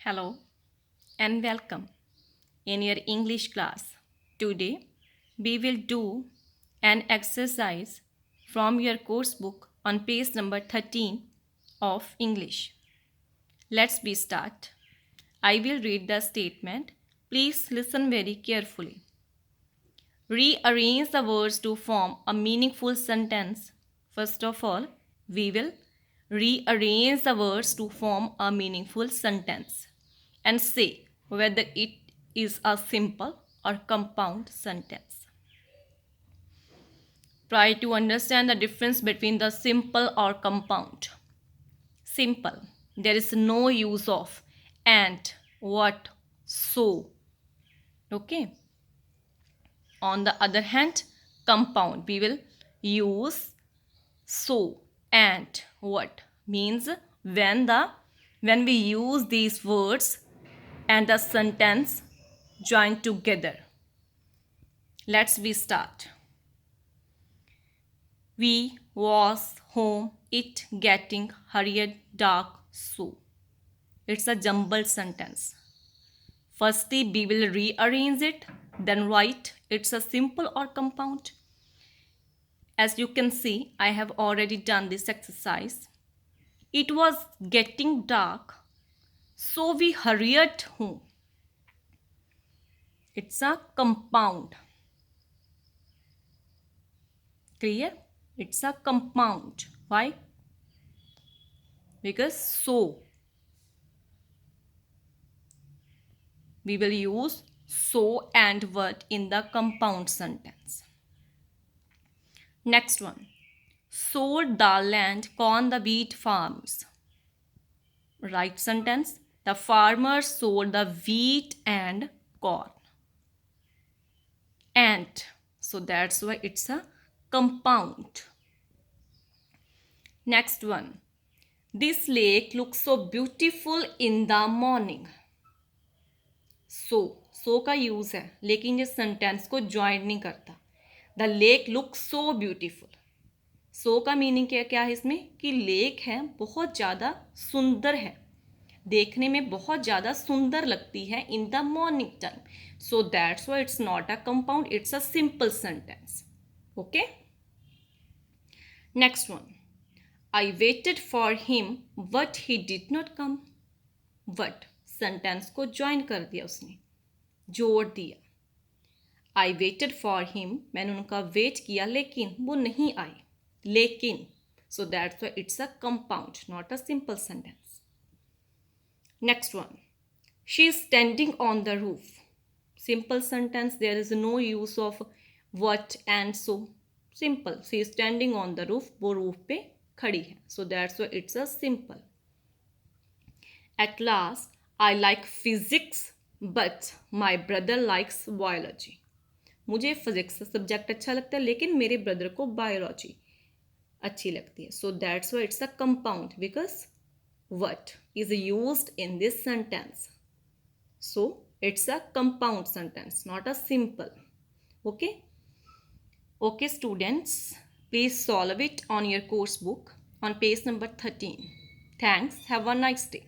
Hello and welcome in your English class. Today we will do an exercise from your course book on page number 13 of English. Let's be start. I will read the statement. Please listen very carefully. Rearrange the words to form a meaningful sentence. First of all, we will rearrange the words to form a meaningful sentence and say whether it is a simple or compound sentence. Try to understand the difference between the simple or compound. Simple, there is no use of and, what, so. Okay. On the other hand, compound, we will use so and what, means when we use these words and the sentence joined together. Let's we start. We was home, it getting hurried dark so. It's a jumbled sentence. Firstly, we will rearrange it, then write it's a simple or compound. As you can see, I have already done this exercise. It was getting dark, so we hurried home. It's a compound. Clear? It's a compound. Why? Because so. We will use so and what in the compound sentence. Next one. Sowed the land, corn the wheat farms. Right sentence. The farmer sowed the wheat and corn. And so that's why it's a compound. Next one. This lake looks so beautiful in the morning. So का use है लेकिन ये sentence को join नहीं करता. The lake look so beautiful. So का meaning क्या है इसमें कि लेक है बहुत ज़्यादा सुंदर है, देखने में बहुत ज़्यादा सुंदर लगती है in the morning time. So that's why it's not a compound, it's a simple sentence. Okay. Next one. I waited for him but he did not come. But sentence को ज्वाइन कर दिया, उसने जोड़ दिया. आई वेटेड फॉर हिम, मैंने उनका wait किया लेकिन वो नहीं आए. लेकिन, so that's why it's a compound, not a simple sentence. Next one. She is standing on the roof. Simple sentence, there is no use of what and so. Simple. She is standing on the roof, वो roof पे खड़ी है. So that's why it's a simple. At last, I like physics, but my brother likes biology. मुझे physics subject अच्छा लगता है लेकिन मेरे ब्रदर को बायोलॉजी अच्छी लगती है. So that's why it's a compound because what is used in this sentence. So it's a compound sentence, not a simple. Okay. Okay students, please solve it on your course book on page number 13. Thanks. Have a nice day.